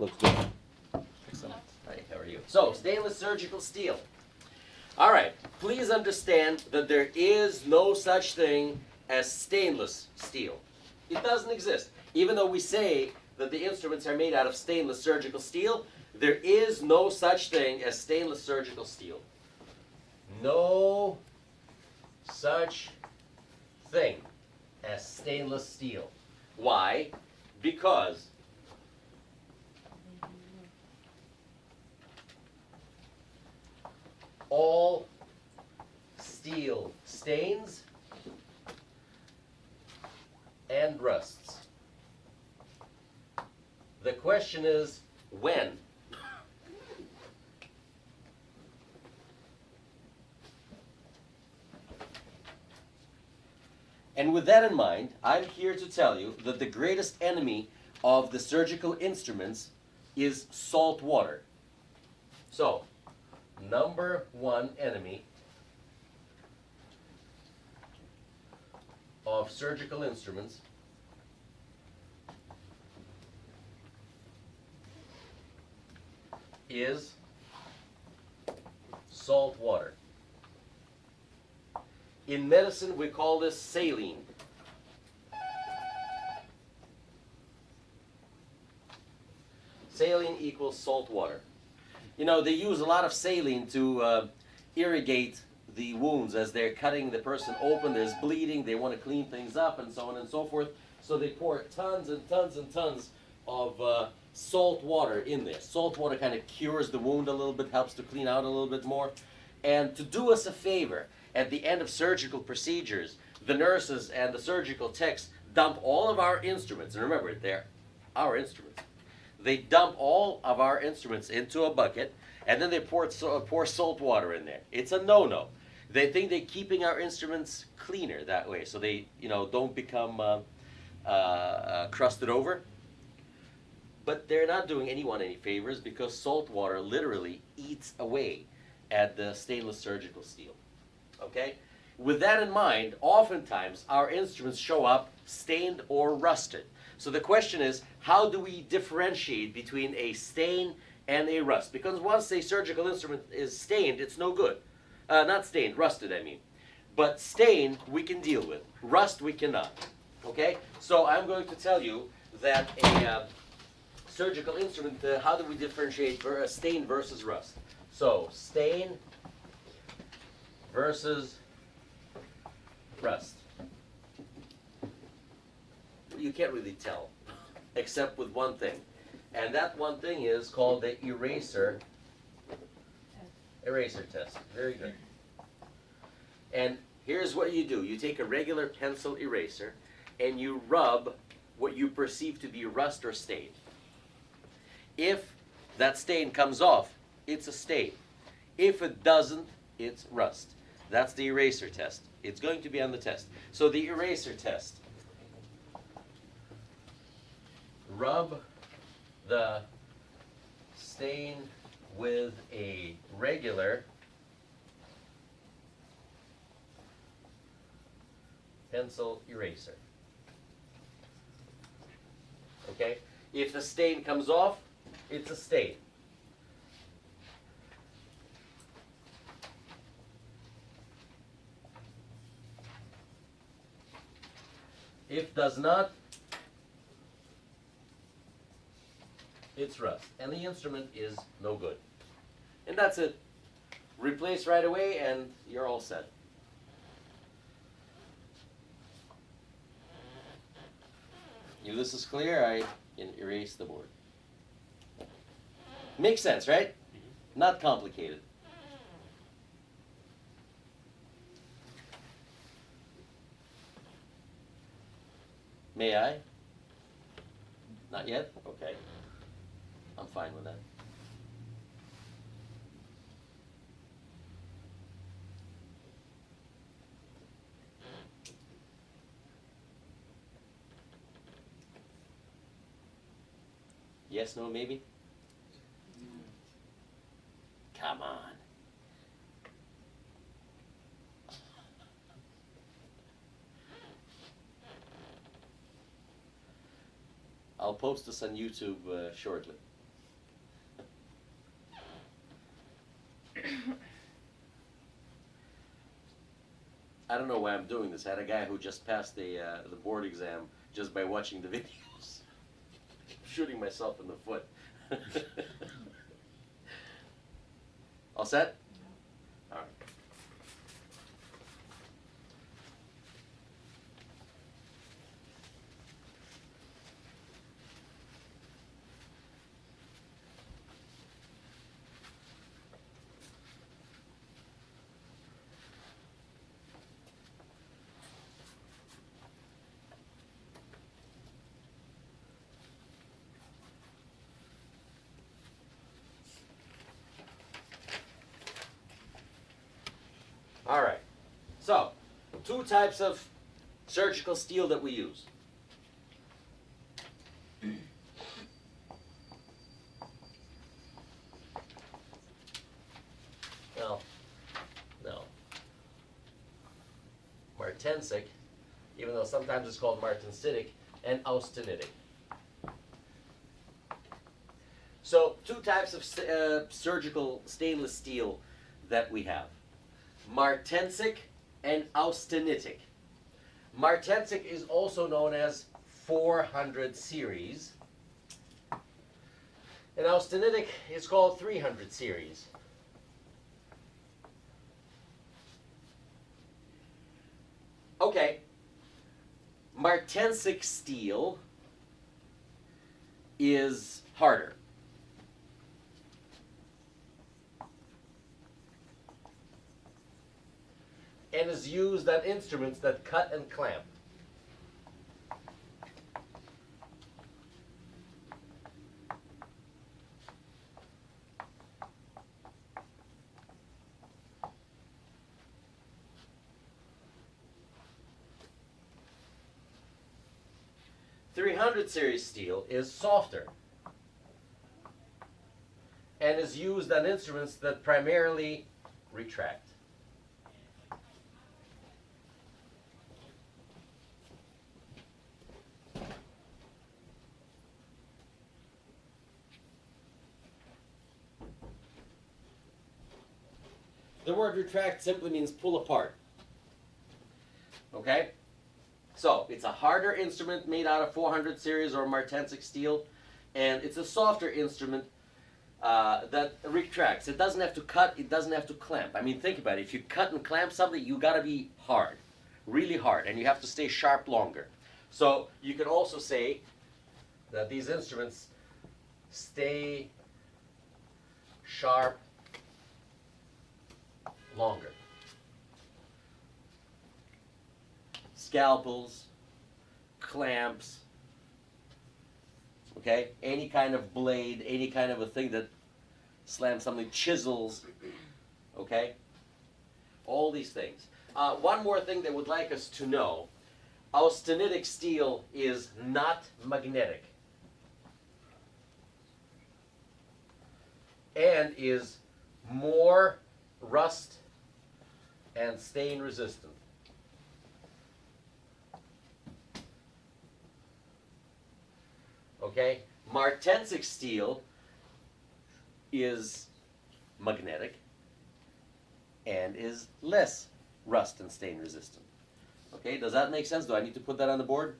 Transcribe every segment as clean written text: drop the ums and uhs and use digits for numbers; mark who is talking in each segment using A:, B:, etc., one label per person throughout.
A: Looks good.
B: Excellent. Hi, how are you? So, stainless surgical steel. All right, please understand that there is no such thing as stainless steel. It doesn't exist. Even though we say that the instruments are made out of stainless surgical steel, there is no such thing as stainless surgical steel. No such thing as stainless steel. Why? Because all steel stains and rusts. The question is, when? And with that in mind, I'm here to tell you that the greatest enemy of the surgical instruments is salt water. So, number one enemy of surgical instruments is salt water. In medicine, we call this saline. Saline equals salt water. You know, they use a lot of saline to irrigate the wounds as they're cutting the person open. There's bleeding, they want to clean things up, and so on and so forth. So they pour tons and tons and tons of salt water in there. Salt water kind of cures the wound a little bit, helps to clean out a little bit more. And to do us a favor, at the end of surgical procedures, the nurses and the surgical techs dump all of our instruments, and remember, they're our instruments. They dump all of our instruments into a bucket, and then they pour salt water in there. It's a no-no. They think they're keeping our instruments cleaner that way, so they, don't become crusted over. But they're not doing anyone any favors, because salt water literally eats away at the stainless surgical steel. Okay? With that in mind, oftentimes our instruments show up stained or rusted. So the question is, how do we differentiate between a stain and a rust? Because once a surgical instrument is stained, it's no good. Not stained, rusted, I mean. But stain, we can deal with. Rust, we cannot. Okay? So I'm going to tell you that a surgical instrument, how do we differentiate stain versus rust? So, stain versus rust. You can't really tell, except with one thing. And that one thing is called the eraser test. Very good. And here's what you do. You take a regular pencil eraser and you rub what you perceive to be rust or stain. If that stain comes off, it's a stain. If it doesn't, it's rust. That's the eraser test. It's going to be on the test. So the eraser test. Rub the stain with a regular pencil eraser. Okay? If the stain comes off, it's a stain. If does not, it's rust. And the instrument is no good. And that's it. Replace right away and you're all set. If this is clear, I can erase the board. Makes sense, right? Not complicated. May I? Not yet? Okay. I'm fine with that. Yes, no, maybe? Come on. I'll post this on YouTube shortly. I don't know why I'm doing this. I had a guy who just passed the board exam just by watching the videos. Shooting myself in the foot. All set? All right. All right, so 2 types of surgical steel that we use. No. Martensic, even though sometimes it's called martensitic, and austenitic. So 2 types of surgical stainless steel that we have. Martensic and austenitic. Martensic is also known as 400 series. And austenitic is called 300 series. Okay, martensic steel is harder. And is used on instruments that cut and clamp. .300 series steel is softer and is used on instruments that primarily retract. The word retract simply means pull apart. Okay? So, it's a harder instrument made out of 400 series or martensic steel, and it's a softer instrument that retracts. It doesn't have to cut, it doesn't have to clamp. I mean, think about it. If you cut and clamp something, you gotta be hard, really hard, and you have to stay sharp longer. So, you can also say that these instruments stay sharp longer. Scalpels, clamps, okay? Any kind of blade, any kind of a thing that slams something, chisels, okay? All these things. One more thing they would like us to know, austenitic steel is not magnetic and is more rust and stain resistant. Okay, martensic steel is magnetic and is less rust and stain resistant. Okay, does that make sense? Do I need to put that on the board?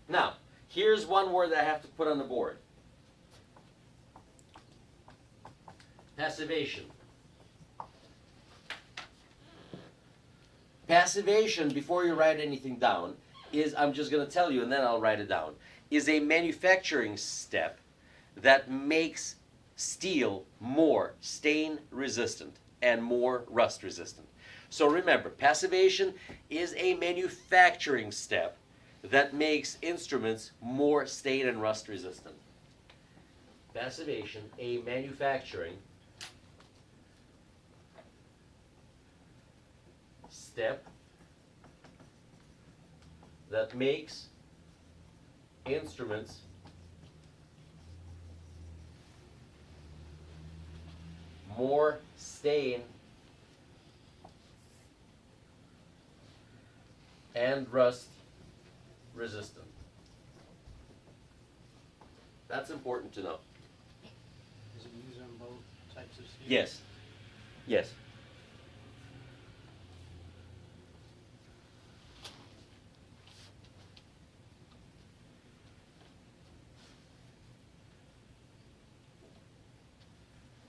B: Now, here's one word that I have to put on the board. Passivation. Passivation, before you write anything down, is, I'm just going to tell you and then I'll write it down, is a manufacturing step that makes steel more stain resistant and more rust resistant. So remember, passivation is a manufacturing step that makes instruments more stain and rust resistant. Passivation, a manufacturing step that makes instruments more stain and rust resistant. That's important to know.
A: Is it used on both types of steel?
B: Yes. Yes.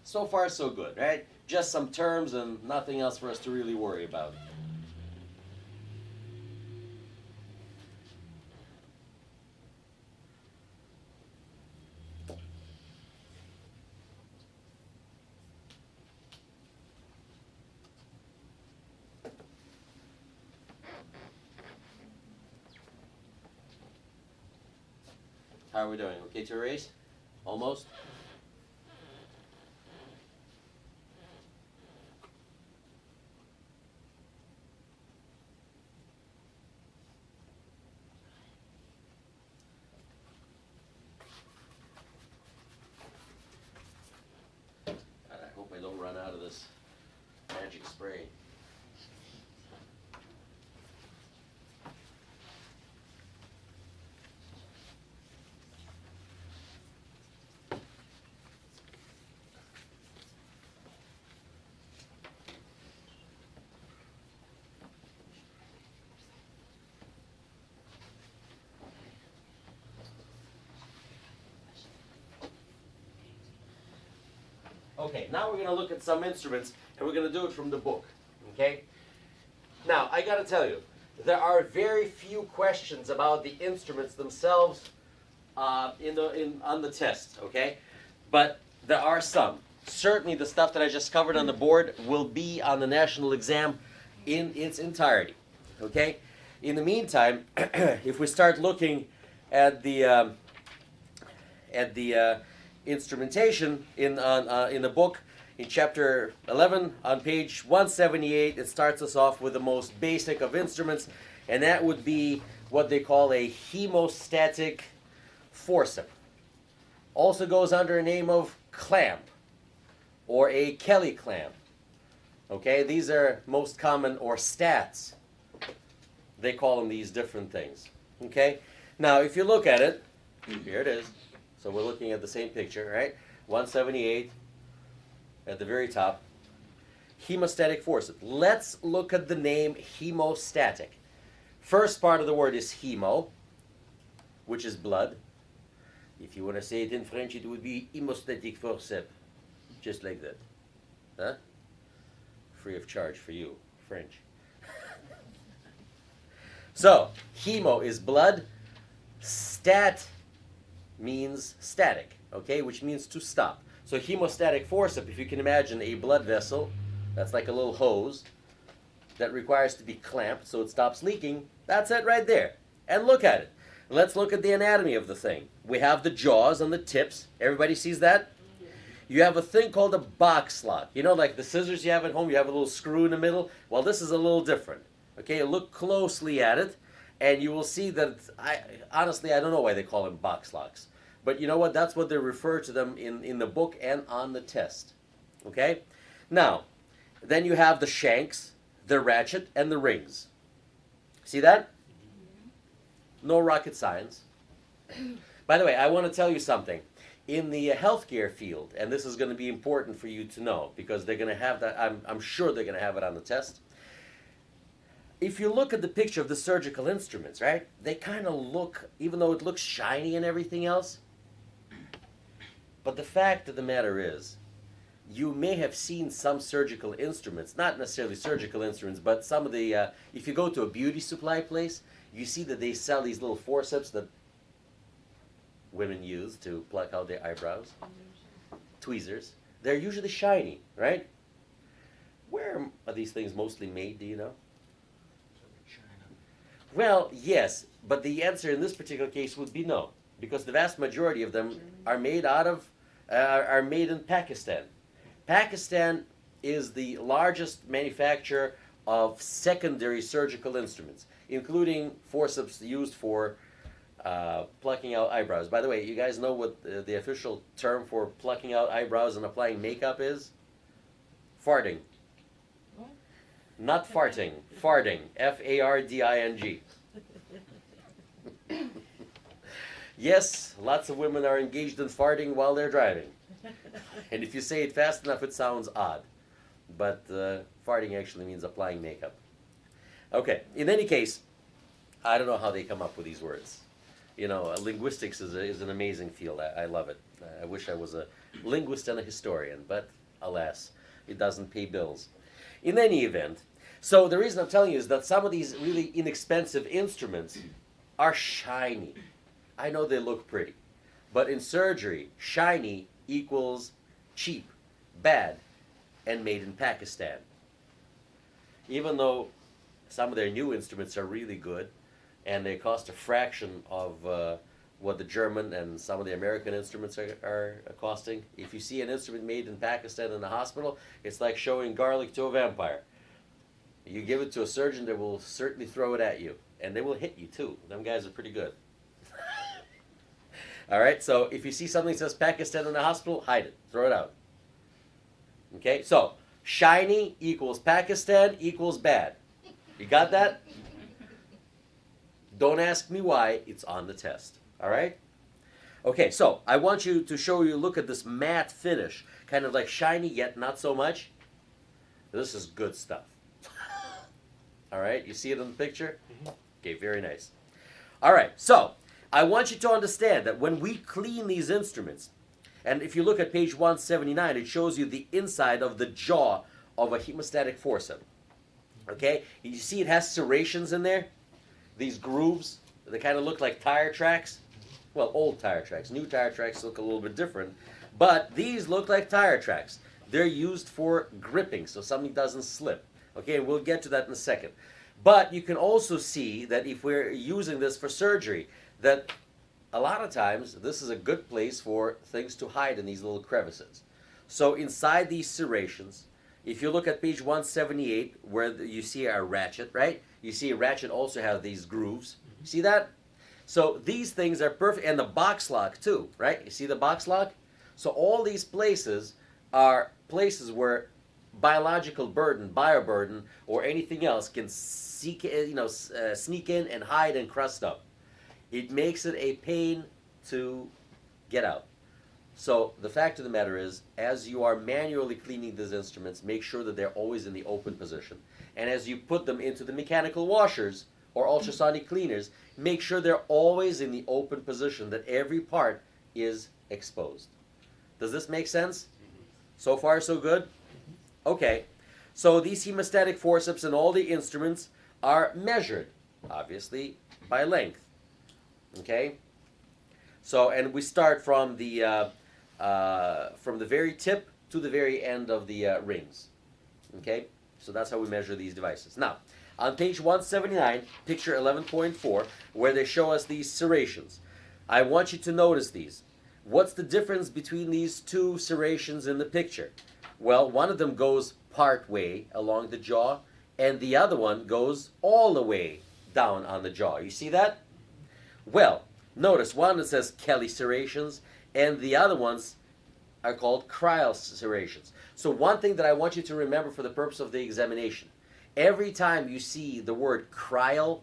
B: So far, so good, right? Just some terms and nothing else for us to really worry about. How are we doing? Okay to erase? Almost? God, I hope I don't run out of this magic spray. Okay, now we're going to look at some instruments, and we're going to do it from the book. Okay? Now, I got to tell you, there are very few questions about the instruments themselves on the test. Okay? But there are some. Certainly, the stuff that I just covered on the board will be on the national exam in its entirety. Okay? In the meantime, if we start looking at the instrumentation in the book, in chapter 11 on page 178, it starts us off with the most basic of instruments, and that would be what they call a hemostatic forceps. Also goes under a name of clamp or a Kelly clamp. Okay, these are most common, or stats. They call them these different things. Okay, now if you look at it, here it is. So we're looking at the same picture, right? 178 at the very top. Hemostatic forceps. Let's look at the name hemostatic. First part of the word is hemo, which is blood. If you want to say it in French, it would be hemostatic forceps. Just like that. Huh? Free of charge for you, French. So, hemo is blood. Stat means static, okay, which means to stop. So hemostatic forceps, if you can imagine a blood vessel, that's like a little hose that requires to be clamped so it stops leaking. That's it right there. And look at it. Let's look at the anatomy of the thing. We have the jaws and the tips. Everybody sees that? You have a thing called a box lock. You know, like the scissors you have at home, you have a little screw in the middle. Well, this is a little different. Okay, look closely at it, and you will see that, honestly, I don't know why they call them box locks. But you know what? That's what they refer to them in the book and on the test. Okay? Now, then you have the shanks, the ratchet, and the rings. See that? No rocket science. By the way, I want to tell you something. In the healthcare field, and this is going to be important for you to know, because they're going to have that, I'm sure they're going to have it on the test. If you look at the picture of the surgical instruments, right, they kind of look, even though it looks shiny and everything else, but the fact of the matter is, you may have seen some surgical instruments, not necessarily surgical instruments, but some of the, if you go to a beauty supply place, you see that they sell these little forceps that women use to pluck out their eyebrows. Tweezers. They're usually shiny, right? Where are these things mostly made, do you know? Well, yes, but the answer in this particular case would be no, because the vast majority of them are made are made in Pakistan. Pakistan is the largest manufacturer of secondary surgical instruments, including forceps used for plucking out eyebrows. By the way, you guys know what the official term for plucking out eyebrows and applying makeup is? Farting. What? Not farting. Farding. F-A-R-D-I-N-G. Yes, lots of women are engaged in farting while they're driving. And if you say it fast enough, it sounds odd. But farting actually means applying makeup. Okay, in any case, I don't know how they come up with these words. You know, linguistics is an amazing field. I love it. I wish I was a linguist and a historian, but alas, it doesn't pay bills. In any event, so the reason I'm telling you is that some of these really inexpensive instruments are shiny. I know they look pretty, but in surgery, shiny equals cheap, bad, and made in Pakistan. Even though some of their new instruments are really good, and they cost a fraction of what the German and some of the American instruments are costing. If you see an instrument made in Pakistan in a hospital, it's like showing garlic to a vampire. You give it to a surgeon, they will certainly throw it at you. And they will hit you too. Them guys are pretty good. All right, so if you see something that says Pakistan in a hospital, hide it. Throw it out. Okay, so shiny equals Pakistan equals bad. You got that? Don't ask me why, it's on the test. All right? Okay, so I want you to show you, look at this matte finish. Kind of like shiny, yet not so much. This is good stuff. All right, you see it in the picture? Okay, very nice. All right, so I want you to understand that when we clean these instruments, and if you look at page 179, it shows you the inside of the jaw of a hemostatic forceps. Okay, you see it has serrations in there? These grooves, they kind of look like tire tracks. Well, old tire tracks. New tire tracks look a little bit different. But these look like tire tracks. They're used for gripping, so something doesn't slip. Okay, and we'll get to that in a second. But you can also see that if we're using this for surgery, that a lot of times this is a good place for things to hide in these little crevices. So inside these serrations, if you look at page 178, where you see our ratchet, right? You see a ratchet also has these grooves. See that? So these things are perfect, and the box lock too, right? You see the box lock? So all these places are places where biological burden, bioburden, or anything else can sneak in and hide and crust up. It makes it a pain to get out. So the fact of the matter is, as you are manually cleaning these instruments, make sure that they're always in the open position. And as you put them into the mechanical washers or ultrasonic cleaners, make sure they're always in the open position, that every part is exposed. Does this make sense? So far, so good? Okay. So these hemostatic forceps and all the instruments are measured, obviously, by length. Okay? So, and we start from the very tip to the very end of the rings. Okay? So that's how we measure these devices. Now, on page 179, picture 11.4, where they show us these serrations, I want you to notice these. What's the difference between these two serrations in the picture? Well, one of them goes part way along the jaw, and the other one goes all the way down on the jaw. You see that? Well, notice one that says Kelly serrations, and the other ones are called Cryle serrations. So one thing that I want you to remember for the purpose of the examination, every time you see the word Cryle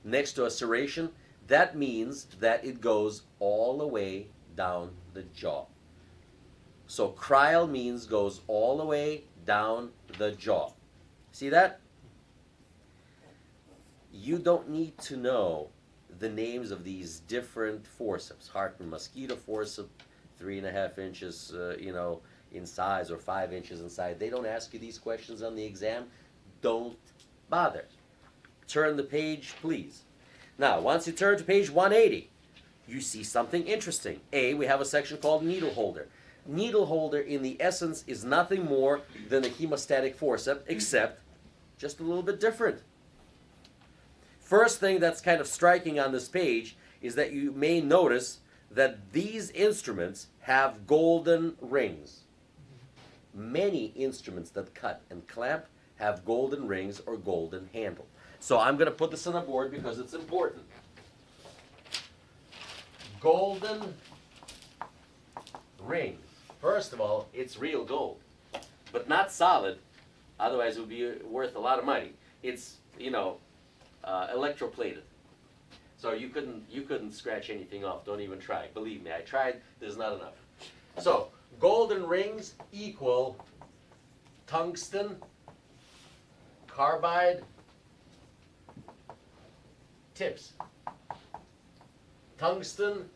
B: next to a serration, that means that it goes all the way down the jaw. So Cryle means goes all the way down the jaw. See that? You don't need to know the names of these different forceps. Hartmann mosquito forceps, 3.5 inches, in size, or 5 inches in size. They don't ask you these questions on the exam. Don't bother. Turn the page, please. Now, once you turn to page 180, you see something interesting. We have a section called needle holder. Needle holder, in the essence, is nothing more than a hemostatic forceps, except just a little bit different. First thing that's kind of striking on this page is that you may notice that these instruments have golden rings. Many instruments that cut and clamp have golden rings or golden handle. So I'm going to put this on the board because it's important. Golden ring. First of all, it's real gold, but not solid. Otherwise, it would be worth a lot of money. It's, you know, electroplated. So you couldn't scratch anything off. Don't even try. Believe me, I tried. There's not enough. So golden rings equal tungsten carbide tips. Tungsten